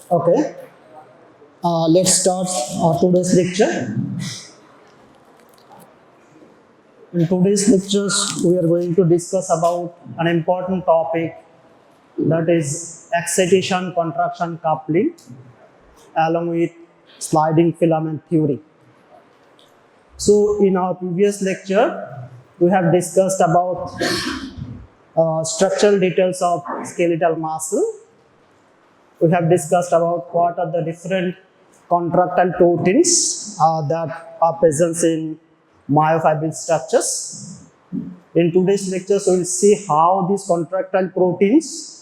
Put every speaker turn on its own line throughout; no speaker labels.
Okay, let's start today's lecture. In today's lectures, we are going to discuss about an important topic, that is excitation-contraction coupling along with sliding filament theory. So in our previous lecture, we have discussed about structural details of skeletal muscle. We have discussed about what are the different contractile proteins that are present in myofibril structures. In today's lectures, we will see how these contractile proteins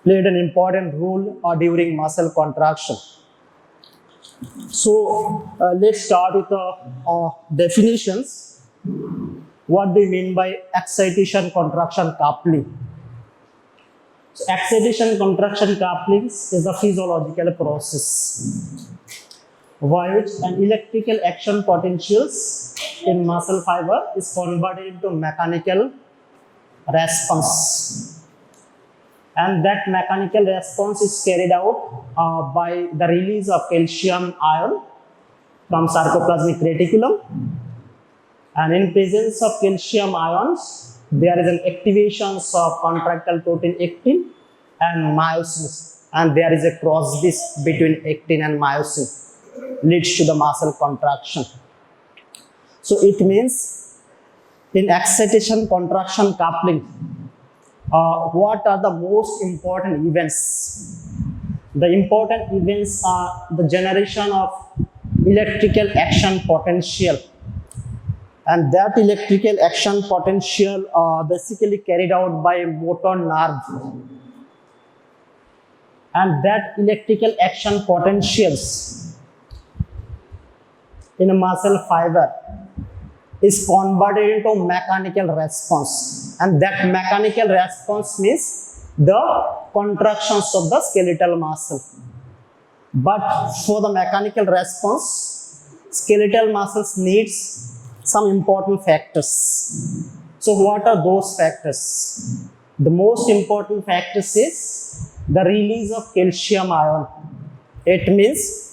played an important role during muscle contraction. So let's start with the definitions. What do you mean by excitation-contraction coupling? So excitation-contraction coupling is a physiological process by which an electrical action potentials in muscle fiber is converted into mechanical response, and that mechanical response is carried out by the release of calcium ion from sarcoplasmic reticulum, and in presence of calcium ions there is an activation of contractile protein actin and myosin, and there is a cross between actin and myosin, leads to the muscle contraction. So it means in excitation contraction coupling, what are the most important events? The important events are the generation of electrical action potential, and that electrical action potential basically carried out by a motor nerve, and that electrical action potentials in a muscle fiber is converted into mechanical response, and that mechanical response means the contractions of the skeletal muscle. But for the mechanical response, skeletal muscles needs some important factors. So what are those factors? The most important factors is the release of calcium ion. It means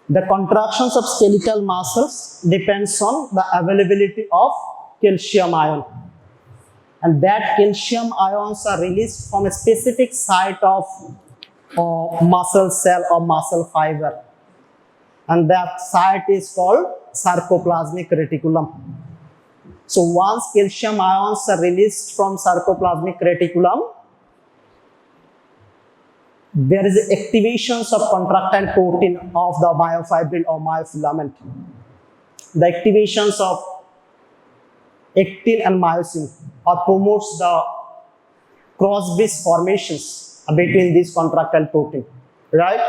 the contractions of skeletal muscles depends on the availability of calcium ion, and that calcium ions are released from a specific site of muscle cell or muscle fiber, and that site is called sarcoplasmic reticulum. So once calcium ions are released from sarcoplasmic reticulum, there is activations of contractile protein of the myofibril or myofilament. The activations of actin and myosin promotes the cross-bridge formations between these contractile protein, right?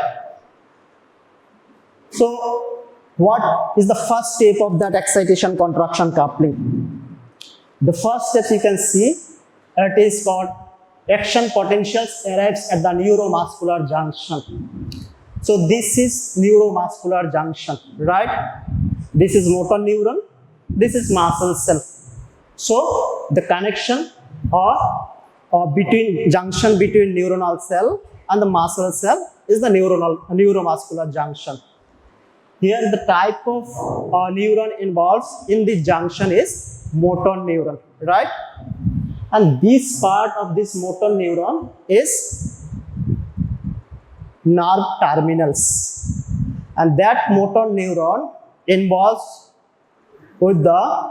So what is the first step of that excitation contraction coupling? The first step you can see, it is called action potentials arrives at the neuromuscular junction. So this is neuromuscular junction, right? This is motor neuron, this is muscle cell. So the connection or between junction between neuronal cell and the muscle cell is the neuromuscular junction. Here the type of neuron involved in the junction is motor neuron, right? And this part of this motor neuron is nerve terminals, and that motor neuron involves with the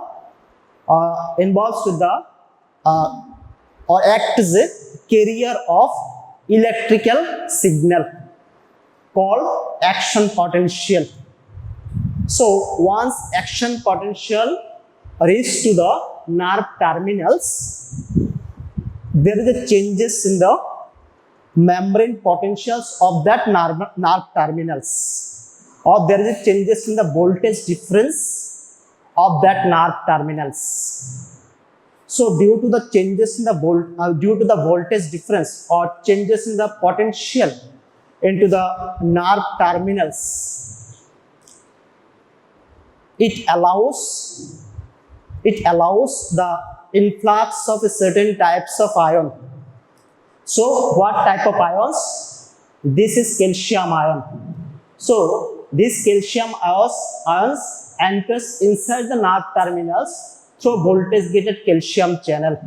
or acts as a carrier of electrical signal called action potential. So once action potential reaches to the nerve terminals, there is a changes in the membrane potentials of that nerve terminals, or there is a changes in the voltage difference of that nerve terminals. So due to the changes in the voltage difference or changes in the potential into the nerve terminals, it allows the influx of certain types of ion So what type of ions? This is calcium ion. So this calcium ions enters inside the nerve terminals through voltage gated calcium channel.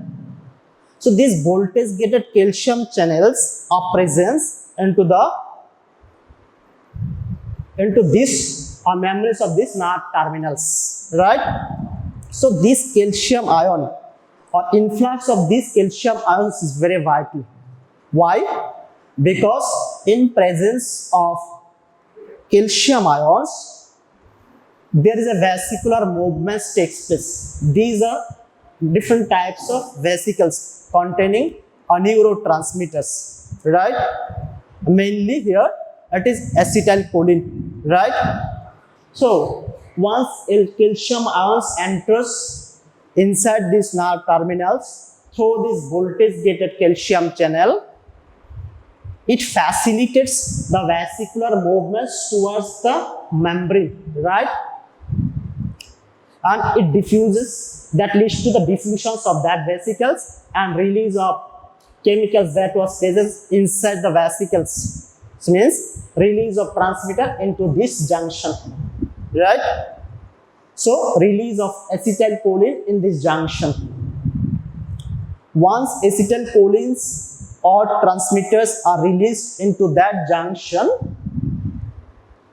So these voltage gated calcium channels are present into this membranes of these nerve terminals, right? So this calcium ion or influx of these calcium ions is very vital. Why? Because in presence of calcium ions, there is a vesicular movement takes place. These are different types of vesicles containing neurotransmitters, right? Mainly here it is acetylcholine, right? So once calcium ions enters inside these nerve terminals through this voltage gated calcium channel, it facilitates the vesicular movements towards the membrane, right? And it diffuses, that leads to the diffusions of that vesicles and release of chemicals that was present inside the vesicles. So means release of transmitter into this junction, right? So release of acetylcholine in this junction. Once acetylcholines or transmitters are released into that junction,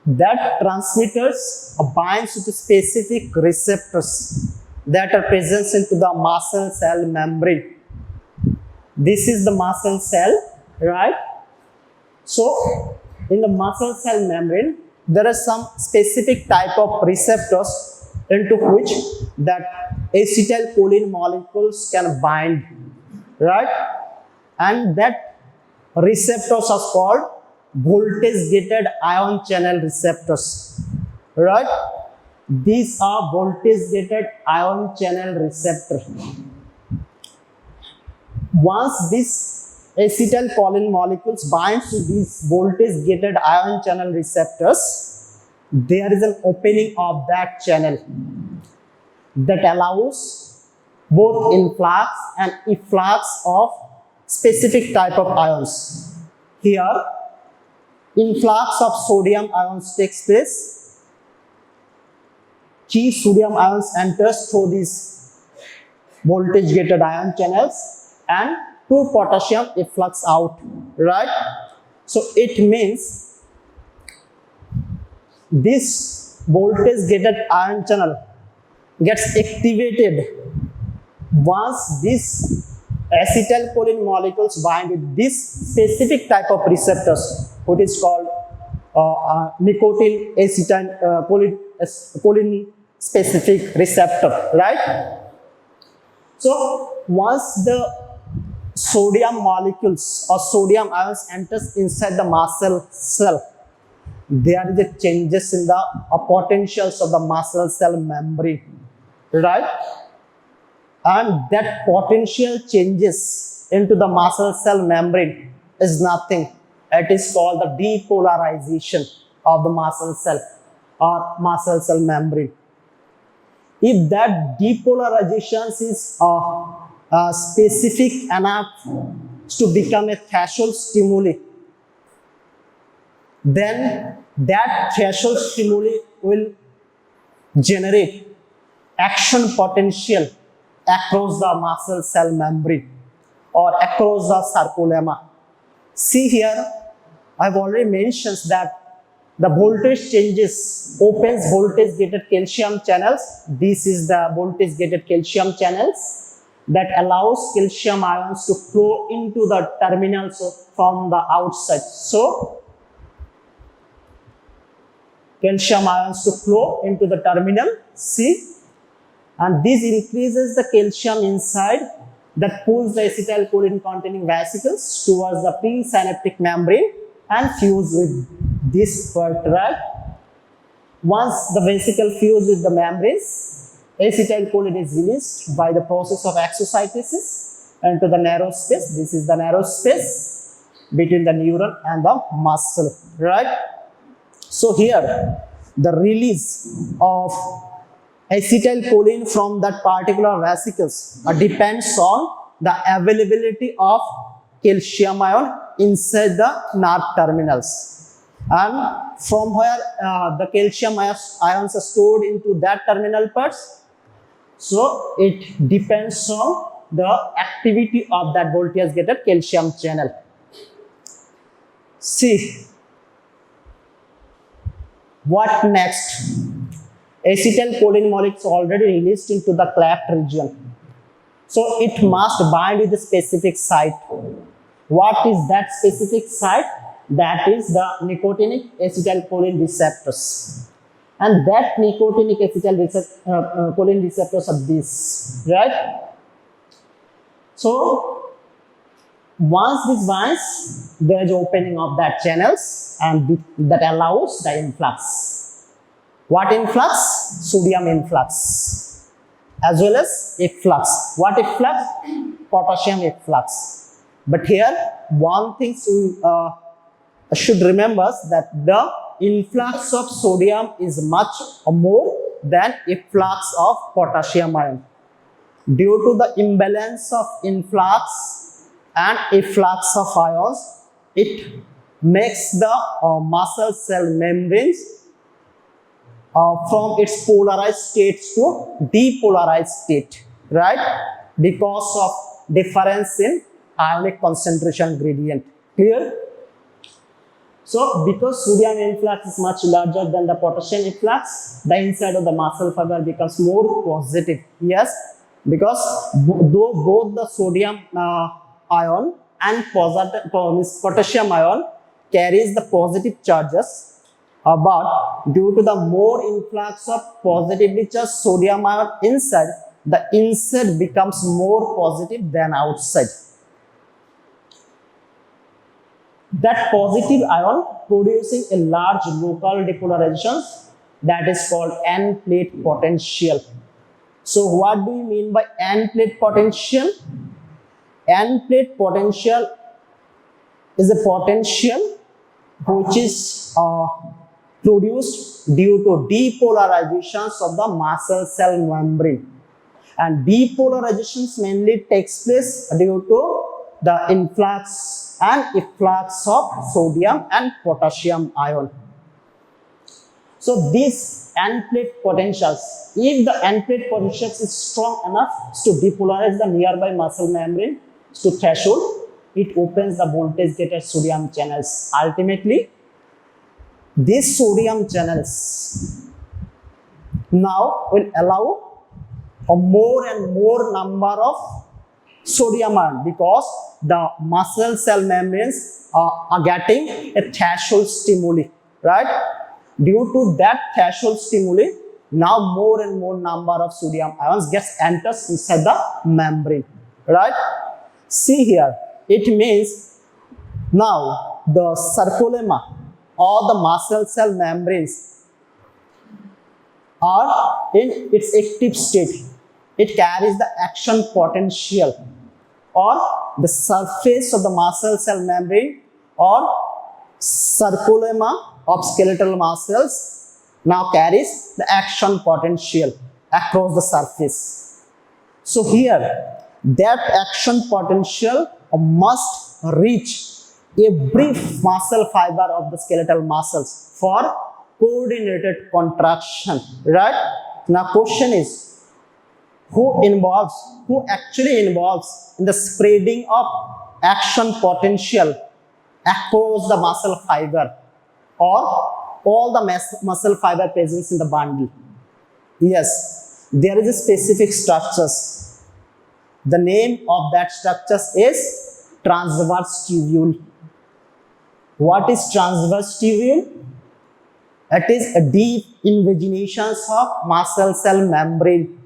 that transmitters binds to specific receptors that are present into the muscle cell membrane. This is the muscle cell, right? So in the muscle cell membrane, there are some specific type of receptors into which that acetylcholine molecules can bind, right? And that receptors are called voltage gated ion channel receptors, right? These are voltage gated ion channel receptors. Once these acetylcholine molecules bind to these voltage gated ion channel receptors, there is an opening of that channel that allows both influx and efflux of specific type of ions. Here, influx of sodium ions takes place. Key sodium ions enters through these voltage gated ion channels and 2 potassium efflux out, right? So it means this voltage gated ion channel gets activated once this acetylcholine molecules bind with this specific type of receptors, which is called nicotine acetylcholine specific receptor, right? So once the sodium molecules or sodium ions enters inside the muscle cell, there is a changes in the potentials of the muscle cell membrane, right? And that potential changes into the muscle cell membrane is nothing. It is called the depolarization of the muscle cell or muscle cell membrane. If that depolarization is specific enough to become a threshold stimuli, then that threshold stimuli will generate action potential across the muscle cell membrane or across the sarcolemma. See here, I've already mentioned that the voltage changes, opens voltage gated calcium channels. This is the voltage gated calcium channels that allows calcium ions to flow into the terminals from the outside. So calcium ions to flow into the terminal, see, and this increases the calcium inside that pulls the acetylcholine containing vesicles towards the presynaptic membrane and fuse with this part, right? Once the vesicle fuse with the membranes, acetylcholine is released by the process of exocytosis into the narrow space. This is the narrow space between the neuron and the muscle, right? So here, the release of acetylcholine from that particular vesicles depends on the availability of calcium ion inside the nerve terminals. And from where the calcium ions are stored into that terminal parts, so it depends on the activity of that voltage gated calcium channel. See, what next? Acetylcholine molecule already released into the cleft region. So it must bind with the specific site. What is that specific site? That is the nicotinic acetylcholine receptors. And that nicotinic acetylcholine receptors are this, right? So once this binds, there is opening of that channels and that allows the influx. What influx? Sodium influx, as well as efflux. What efflux? Potassium efflux. But here, one thing should remember that the influx of sodium is much more than efflux of potassium ion. Due to the imbalance of influx and efflux of ions, it makes the muscle cell membranes from its polarized state to depolarized state, right? Because of difference in ionic concentration gradient. Clear? So, because sodium influx is much larger than the potassium influx, the inside of the muscle fiber becomes more positive. Yes, because though both the sodium ion and potassium ion carries the positive charges, but due to the more influx of positively charged sodium ion inside, the inside becomes more positive than outside. That positive ion producing a large local depolarization that is called N-plate potential. So what do you mean by N-plate potential? N-plate potential is a potential which is produced due to depolarizations of the muscle cell membrane. And depolarizations mainly takes place due to the influx and efflux of sodium and potassium ion. So these N-plate potentials, if the N-plate potentials is strong enough to depolarize the nearby muscle membrane to threshold, it opens the voltage gated sodium channels. Ultimately, these sodium channels now will allow a more and more number of sodium ion, because the muscle cell membranes are getting a threshold stimuli, right? Due to that threshold stimuli, now more and more number of sodium ions enters inside the membrane, right? See here, it means now the sarcolemma or the muscle cell membranes are in its active state. It carries the action potential, or the surface of the muscle cell membrane or sarcolemma of skeletal muscles now carries the action potential across the surface. So here, that action potential must reach every muscle fiber of the skeletal muscles for coordinated contraction, right? Now question is, who actually involves in the spreading of action potential across the muscle fiber or all the muscle fiber presence in the bundle? Yes, there is a specific structures. The name of that structures is transverse tubule. What is transverse tubule? It is a deep invagination of muscle cell membrane,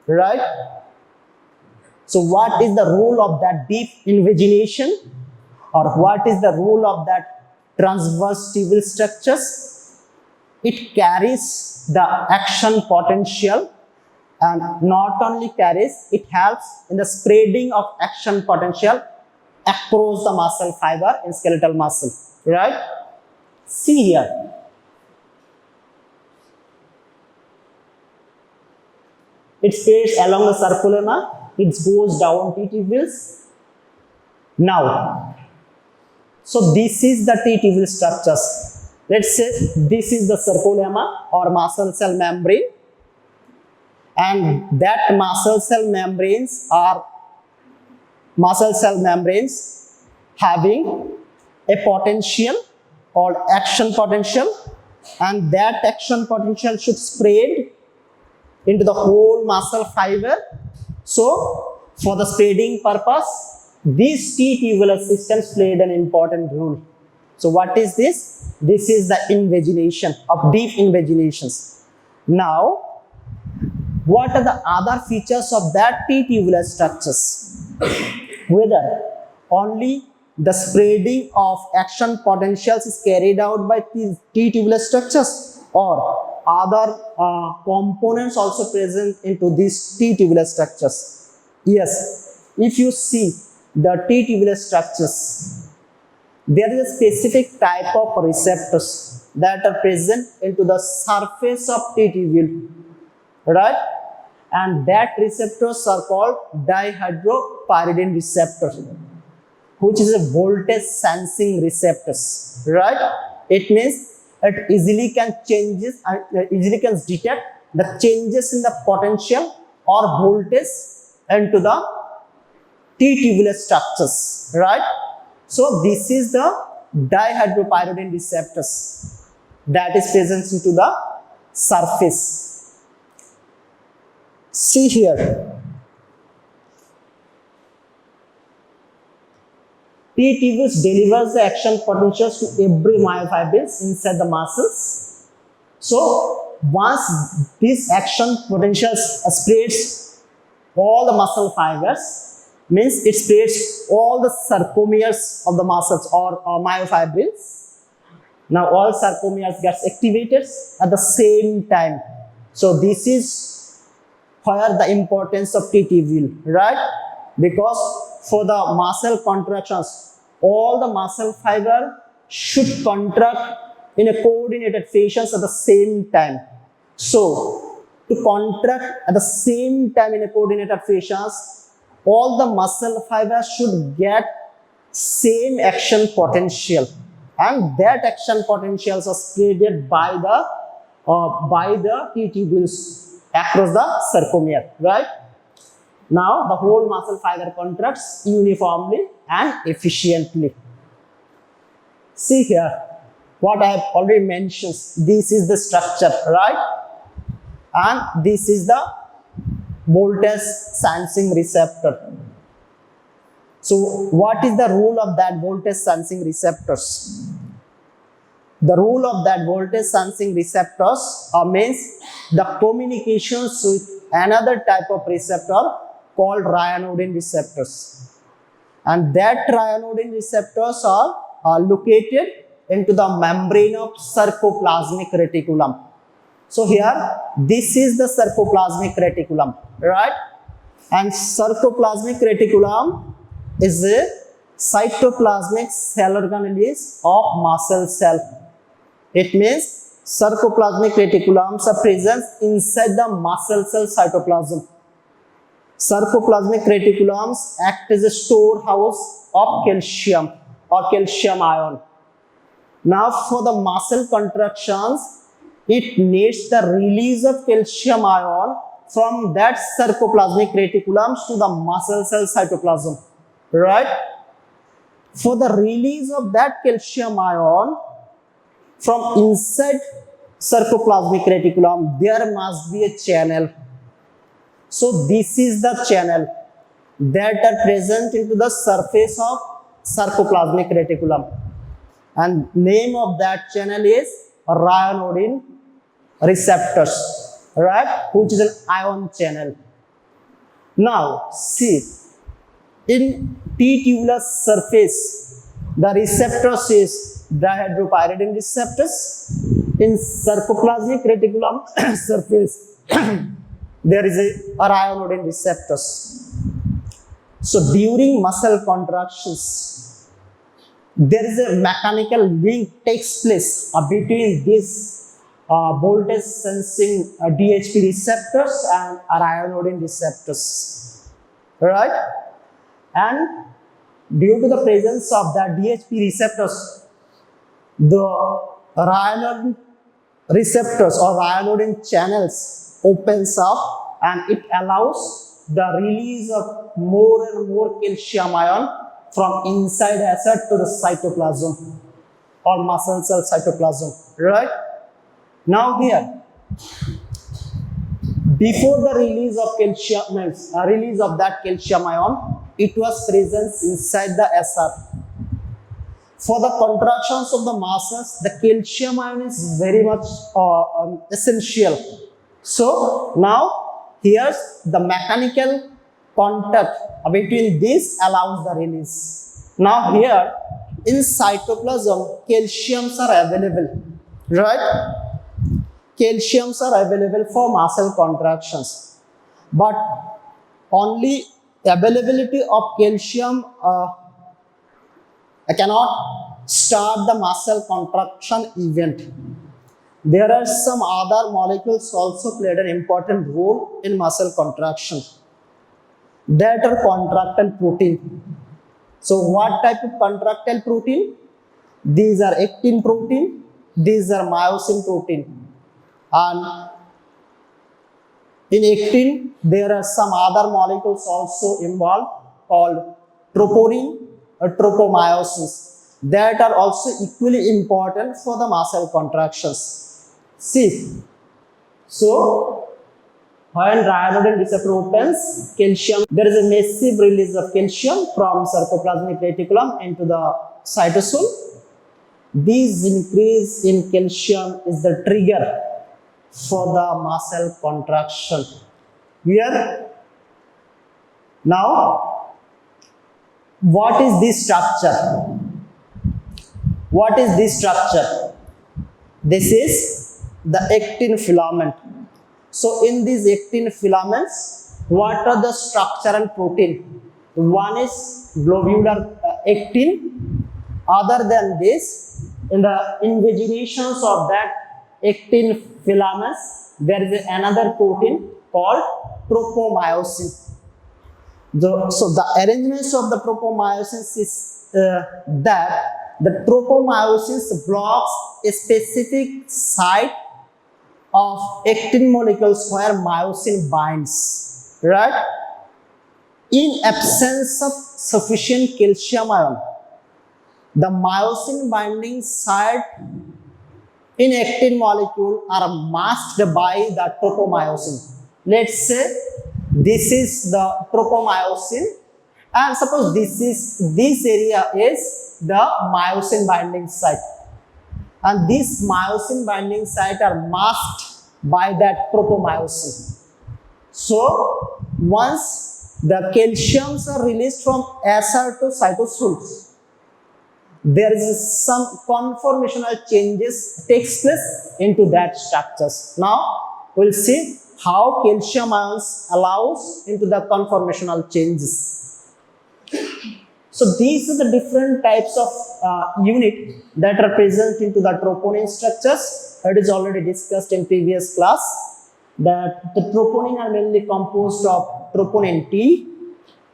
right? So what is the role of that deep invagination, or what is the role of that transverse tubule structures? It carries the action potential, and not only carries, it helps in the spreading of action potential across the muscle fiber in skeletal muscle, right? See here, it spreads along the sarcolemma, it goes down to tubules, Now, so this is the T-tubule structures. Let's say this is the sarcolemma or muscle cell membrane, and that muscle cell membranes are having a potential called action potential, and that action potential should spread into the whole muscle fiber. So for the spreading purpose, these T-tubular systems played an important role. So what is this? This is the invagination of deep invaginations. Now, what are the other features of that T-tubular structures? Whether only the spreading of action potentials is carried out by these T-tubular structures, or other components also present into these T-tubular structures. Yes, if you see the T-tubular structures, there is a specific type of receptors that are present into the surface of T-tubule, right? And that receptors are called dihydropyridine receptors, which is a voltage sensing receptors, right? It means it easily can detect the changes in the potential or voltage into the T-tubular structures, right? So this is the dihydropyridine receptors that is present into the surface. See here, T-tubules delivers the action potentials to every myofibrils inside the muscles. So once these action potentials spreads all the muscle fibers, means it spreads all the sarcomeres of the muscles or myofibrils. Now all sarcomeres gets activated at the same time. So this is where the importance of T-tubule, right? Because for the muscle contractions, all the muscle fiber should contract in a coordinated fashion at the same time. So to contract at the same time in a coordinated fashion, all the muscle fibers should get same action potential, and that action potentials are spread by the T-tubules across the sarcomere, right? Now the whole muscle fiber contracts uniformly and efficiently. See here, what I have already mentioned, this is the structure, right? And this is the voltage sensing receptor. So what is the role of that voltage sensing receptors? The role of that voltage sensing receptors means the communications with another type of receptor called ryanodine receptors. And that ryanodine receptors are located into the membrane of sarcoplasmic reticulum. So here, this is the sarcoplasmic reticulum, right? And sarcoplasmic reticulum is a cytoplasmic cell organelles of muscle cell. It means sarcoplasmic reticulums are present inside the muscle cell cytoplasm. Sarcoplasmic reticulums act as a storehouse of calcium or calcium ion. Now for the muscle contractions, it needs the release of calcium ion from that sarcoplasmic reticulums to the muscle cell cytoplasm, right? For the release of that calcium ion from inside sarcoplasmic reticulum, there must be a channel. So this is the channel that are present into the surface of sarcoplasmic reticulum, and name of that channel is ryanodine receptors, right, which is an ion channel. Now see, in T-tubular surface, the receptors is dihydropyridine receptors. In sarcoplasmic reticulum surface, there is a ryanodine receptors. So during muscle contractions, there is a mechanical link takes place between these voltage sensing DHP receptors and ryanodine receptors, right? And due to the presence of the DHP receptors, the ryanodine receptors or ryanodine channels opens up and it allows the release of more and more calcium ion from inside acid to the cytoplasm or muscle cell cytoplasm, right? Now here, before the release of calcium, release of that calcium ion, it was present inside the SR. For the contractions of the muscles, the calcium ion is very much essential. So now here's the mechanical contact between this allows the release. Now here in cytoplasm, calciums are available, right? Calciums are available for muscle contractions, but only availability of calcium cannot start the muscle contraction event. There are some other molecules also played an important role in muscle contraction. That are contractile protein. So what type of contractile protein? These are actin protein, these are myosin protein. And in actin, there are some other molecules also involved called troponin or tropomyosis that are also equally important for the muscle contractions. See, so when ryanodine receptor opens, calcium, there is a massive release of calcium from sarcoplasmic reticulum into the cytosol. This increase in calcium is the trigger for the muscle contraction. Here, now, what is this structure? What is this structure? This is the actin filament. So, in these actin filaments, what are the structural protein? One is globular actin. Other than this, in the invaginations of that actin filaments, there is another protein called tropomyosin. So the arrangements of the tropomyosin is that the tropomyosin blocks a specific site of actin molecules where myosin binds, right? In absence of sufficient calcium ion, the myosin binding site in actin molecule are masked by the tropomyosin. Let's say this is the tropomyosin and suppose this area is the myosin binding site and this myosin binding site are masked by that tropomyosin. So once the calciums are released from SR to cytosol, there is some conformational changes takes place into that structures. Now we'll see how calcium ions allows into the conformational changes. So these are the different types of unit that are present into the troponin structures. It is already discussed in previous class that the troponin are mainly composed of troponin T,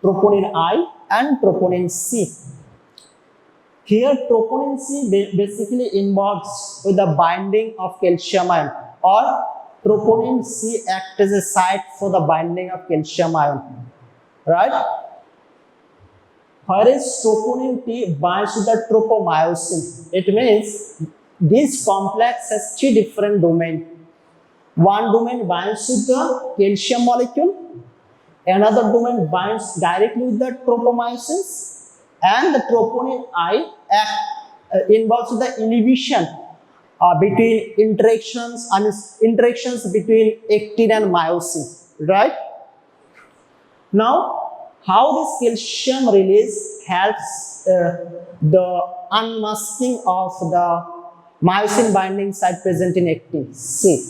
troponin I and troponin C. Here troponin C basically involves with the binding of calcium ion, or troponin C acts as a site for the binding of calcium ion, right? Whereas troponin T binds to the tropomyosin. It means this complex has three different domains. One domain binds to the calcium molecule, another domain binds directly with the tropomyosin, and the troponin I involves the inhibition between interactions between actin and myosin, right? Now, how this calcium release helps the unmasking of the myosin binding site present in actin? See,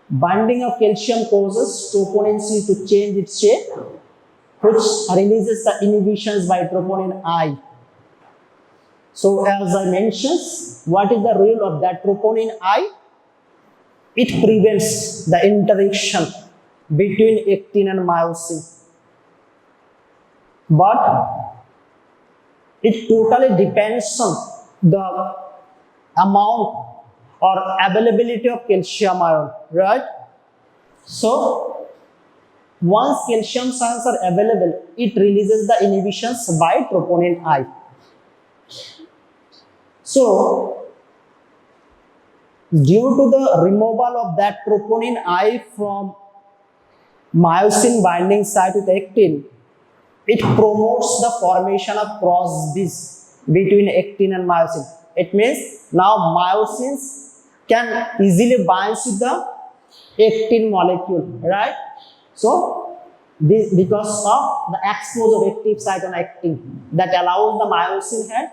binding of calcium causes troponin C to change its shape, which releases the inhibitions by troponin I. So as I mentioned, what is the role of that troponin I? It prevents the interaction between actin and myosin. but it totally depends on the amount or availability of calcium ion, right? So once calcium ions are available, it releases the inhibitions by troponin I. So due to the removal of that troponin I from myosin binding site with actin, it promotes the formation of cross bridges between actin and myosin. It means now myosins can easily bind with the actin molecule, right? So this because of the exposure of active site on actin that allows the myosin head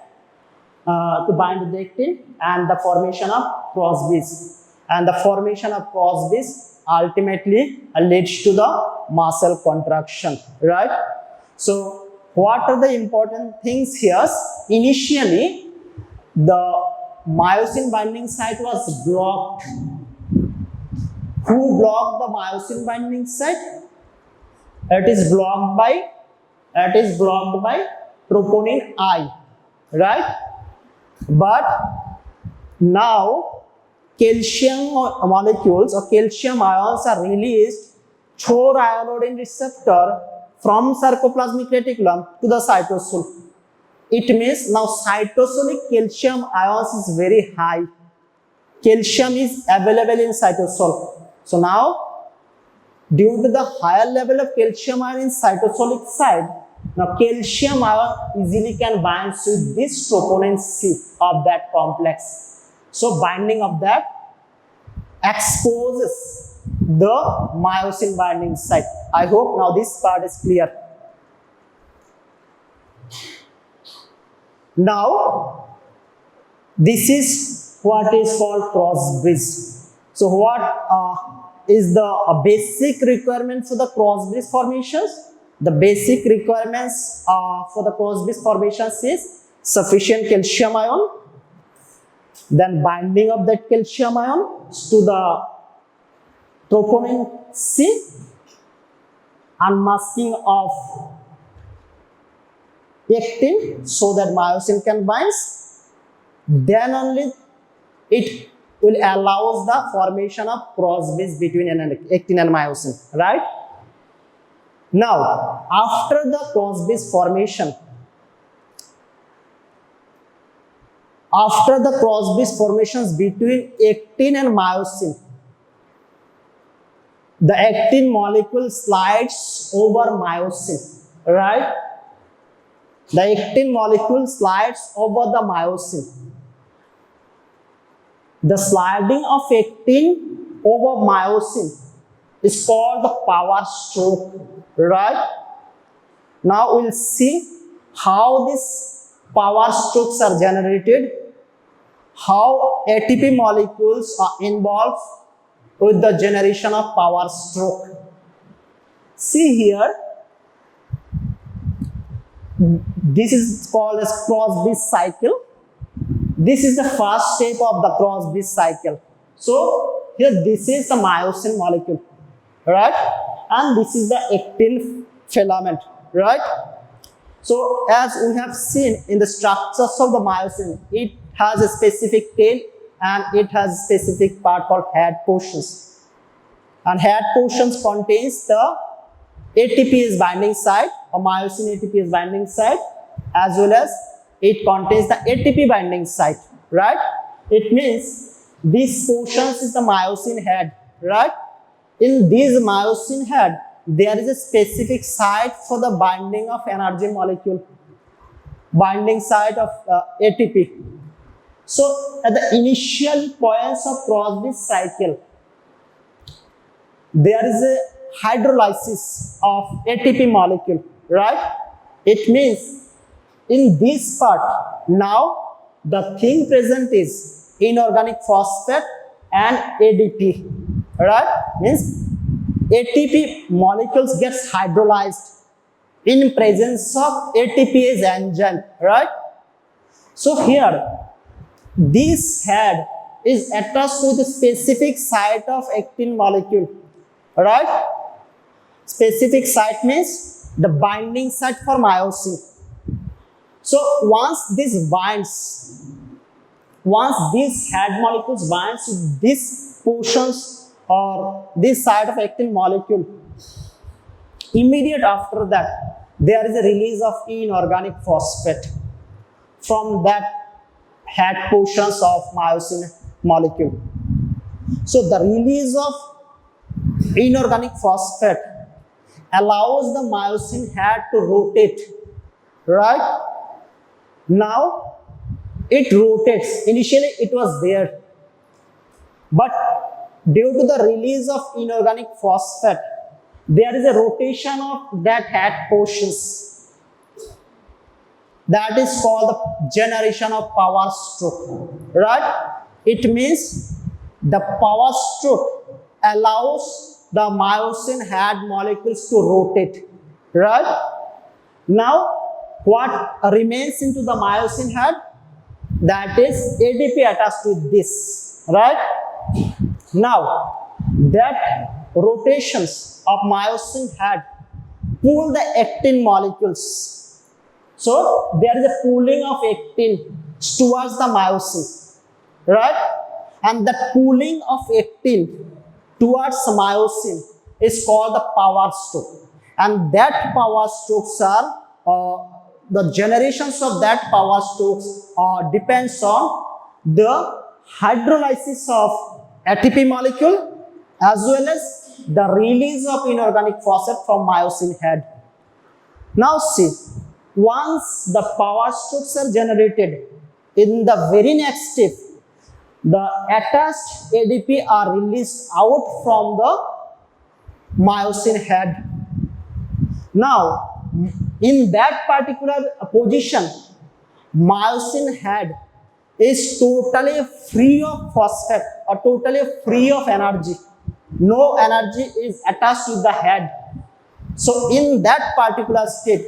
to bind with the actin and the formation of cross bridges. And the formation of cross bridges ultimately leads to the muscle contraction, right? So what are the important things here? Initially, the myosin binding site was blocked. Who blocked the myosin binding site? It is blocked by troponin I, right? But now calcium molecules or calcium ions are released through iodine receptor from sarcoplasmic reticulum to the cytosol. It means now cytosolic calcium ions is very high. Calcium is available in cytosol. So now, due to the higher level of calcium ion in cytosolic side, now calcium ion easily can bind with this troponin C of that complex. So binding of that exposes the myosin binding site. I hope now this part is clear. Now, this is what is called cross bridge. So what is the basic requirements for the cross bridge formations? The basic requirements for the cross bridge formations is sufficient calcium ion, then binding of that calcium ion to the troponin C, unmasking of actin so that myosin can bind, then only it will allow the formation of cross bridge between actin and myosin, right? Now, after the cross bridge formation, after the cross bridge formations between actin and myosin, the actin molecule slides over myosin, right? The actin molecule slides over the myosin. The sliding of actin over myosin is called the power stroke, right? Now we'll see how these power strokes are generated, how ATP molecules are involved with the generation of power stroke. See here, this is called as cross bridge cycle. This is the first step of the cross bridge cycle. So here this is the myosin molecule, right? And this is the actin filament, right? So as we have seen in the structures of the myosin, it has a specific tail and it has a specific part called head portions. And head portions contains the ATPase binding site or myosin ATPase binding site, as well as it contains the ATP binding site, right? It means this portions is the myosin head, right? In this myosin head, there is a specific site for the binding of energy molecule, binding site of ATP. So at the initial points of cross bridge cycle, there is a hydrolysis of ATP molecule, right? It means in this part, now the thing present is inorganic phosphate and ADP, right? Means ATP molecules gets hydrolyzed in presence of ATPase enzyme, right? So here, this head is attached to the specific site of actin molecule, right? Specific site means the binding site for myosin. So once this binds, once these head molecules binds to these portions or this side of actin molecule, immediate after that, there is a release of inorganic phosphate from that head portions of myosin molecule. So the release of inorganic phosphate allows the myosin head to rotate, right? Now it rotates. Initially it was there, but due to the release of inorganic phosphate, there is a rotation of that head portions. That is called the generation of power stroke, right? It means the power stroke allows the myosin head molecules to rotate, right? Now what remains into the myosin head? That is ADP attached to this, right? Now that rotations of myosin head pull the actin molecules. So there is a pulling of actin towards the myosin, right? And that pulling of actin towards myosin is called the power stroke. And that power strokes are the generations of that power strokes depends on the hydrolysis of ATP molecule as well as the release of inorganic phosphate from myosin head. Now see, once the power strokes are generated, in the very next step, the attached ADP are released out from the myosin head. Now, in that particular position, myosin head is totally free of phosphate or totally free of energy. No energy is attached to the head. So in that particular state,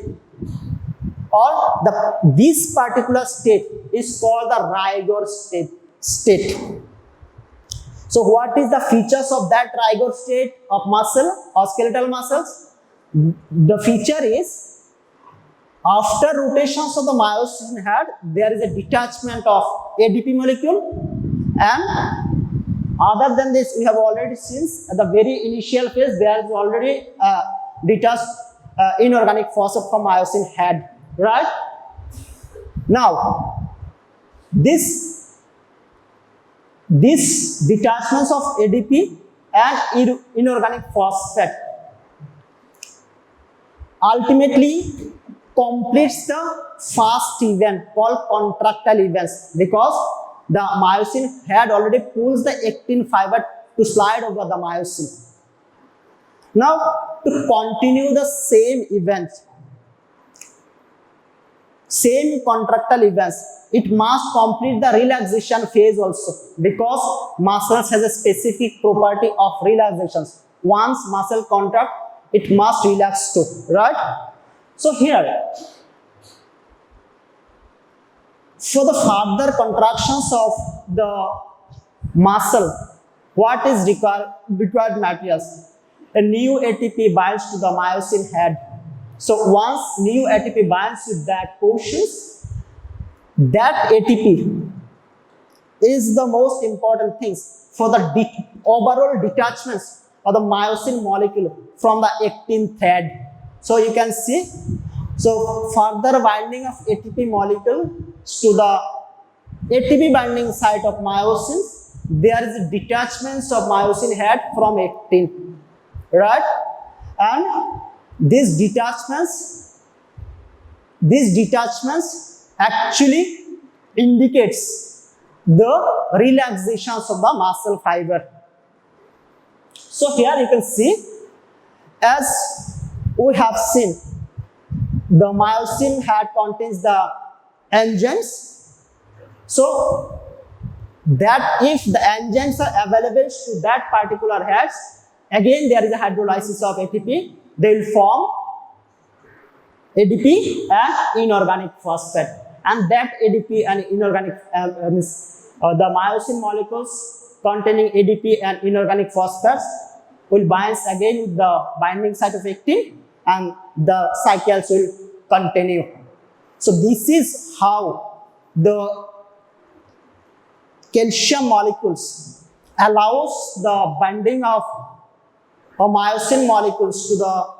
or this particular state is called the rigor state. So what is the features of that rigor state of muscle or skeletal muscles? The feature is, after rotations of the myosin head, there is a detachment of ADP molecule, and other than this, we have already seen at the very initial phase, there is already detached inorganic phosphate from myosin head, right? Now, this detachments of ADP and inorganic phosphate ultimately completes the fast event called contractile events, because the myosin head already pulls the actin fiber to slide over the myosin. Now, to continue the same events, same contractile events, it must complete the relaxation phase also, because muscles has a specific property of relaxations. Once muscle contract, it must relax too, right? So here, for the further contractions of the muscle, what is required materials? A new ATP binds to the myosin head. So once new ATP binds with that portions, that ATP is the most important things for the overall detachments of the myosin molecule from the actin thread. So you can see, so further binding of ATP molecule to the ATP binding site of myosins, there is detachments of myosin head from actin, right? And these detachments actually indicates the relaxations of the muscle fiber. So here you can see, as we have seen, the myosin head contains the enzymes. So that if the enzymes are available to that particular heads, again there is a hydrolysis of ATP, they will form ADP and inorganic phosphate, and that ADP and inorganic the myosin molecules containing ADP and inorganic phosphates will bind again with the binding site of actin, and the cycles will continue. So this is how the calcium molecules allows the binding of myosin molecules to the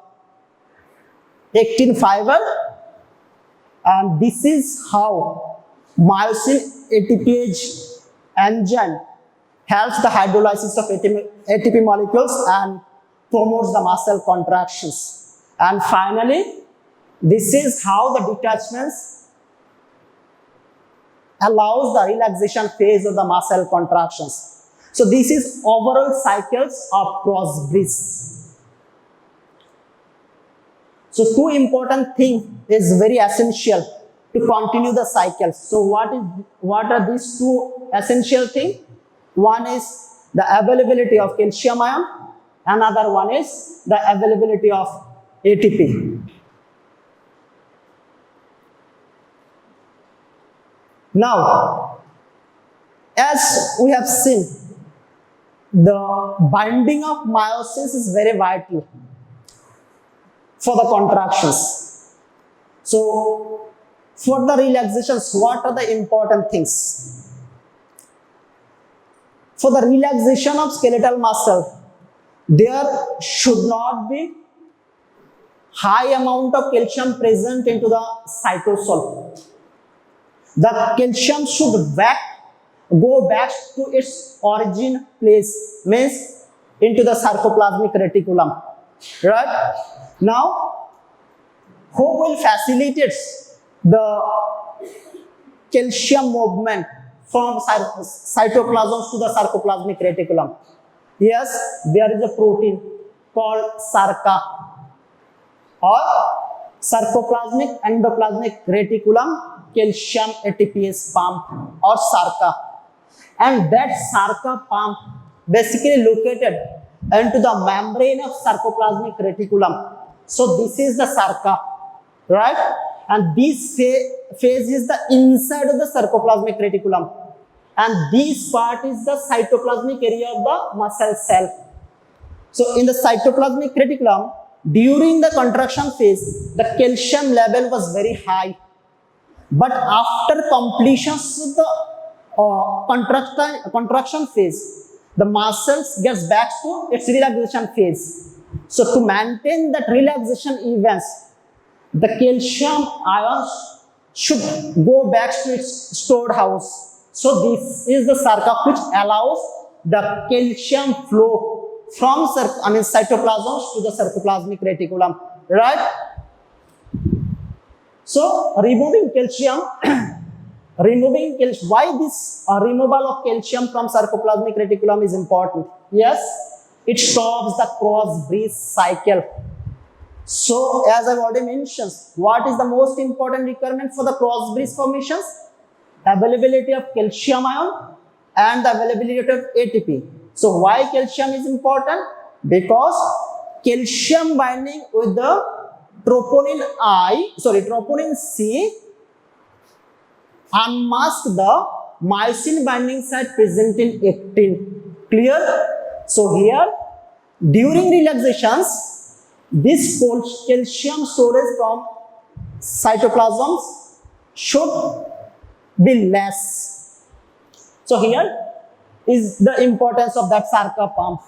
actin fiber, and this is how myosin ATPase enzyme helps the hydrolysis of ATP molecules and promotes the muscle contractions. And finally, this is how the detachments allows the relaxation phase of the muscle contractions. So this is overall cycles of cross breath. So two important things is very essential to continue the cycle. So what are these two essential things? One is the availability of calcium ion, another one is the availability of ATP. Now, as we have seen, the binding of meiosis is very vital for the contractions. So, for the relaxations, what are the important things? For the relaxation of skeletal muscle, there should not be high amount of calcium present into the cytosol. The calcium should go back to its origin place, means into the sarcoplasmic reticulum. Right? Now, who will facilitate the calcium movement from cytoplasm to the sarcoplasmic reticulum? Yes, there is a protein called SARCA, or sarcoplasmic endoplasmic reticulum calcium ATPase pump, or SARCA. And that SARCA pump basically located into the membrane of sarcoplasmic reticulum. So this is the SARCA, right? And this phase is the inside of the sarcoplasmic reticulum. And this part is the cytoplasmic area of the muscle cell. So in the cytoplasmic reticulum, during the contraction phase, the calcium level was very high. But after completion of the contraction phase, the muscles gets back to its relaxation phase. So to maintain that relaxation events, the calcium ions should go back to its stored house. So this is the SARCA which allows the calcium flow from cytoplasm to the sarcoplasmic reticulum, right? So removing calcium, why this removal of calcium from sarcoplasmic reticulum is important? Yes, it stops the cross breath cycle. So as I've already mentioned, what is the most important requirement for the cross breath formations? Availability of calcium ion and the availability of ATP. So why calcium is important? Because calcium binding with the troponin C unmask the myosin binding site present in actin. Clear? So here, during relaxations, this calcium storage from cytoplasms should be less. So here is the importance of that SARCA pump.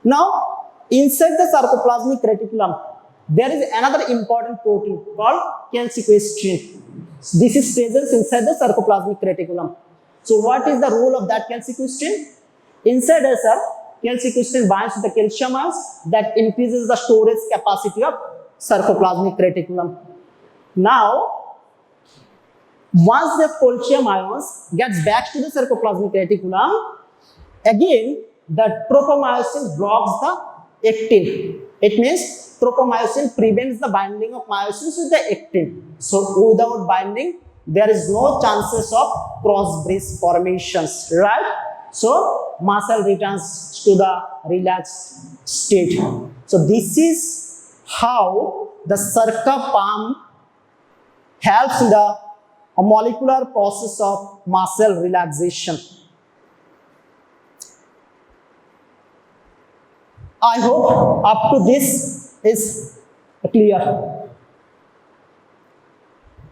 Now, inside the sarcoplasmic reticulum, there is another important protein called calciquestrin. This is present inside the sarcoplasmic reticulum. So what is the role of that calciquestrin? Inside the cell, calciquestrin binds to the calcium ions that increases the storage capacity of sarcoplasmic reticulum. Now, once the calcium ions gets back to the sarcoplasmic reticulum, again the tropomyosin blocks the actin. It means tropomyosin prevents the binding of myosins with the actin. So without binding, there is no chances of cross breath formations, right? So muscle returns to the relaxed state. So this is how the SARCA pump helps in the molecular process of muscle relaxation. I hope up to this is Clear?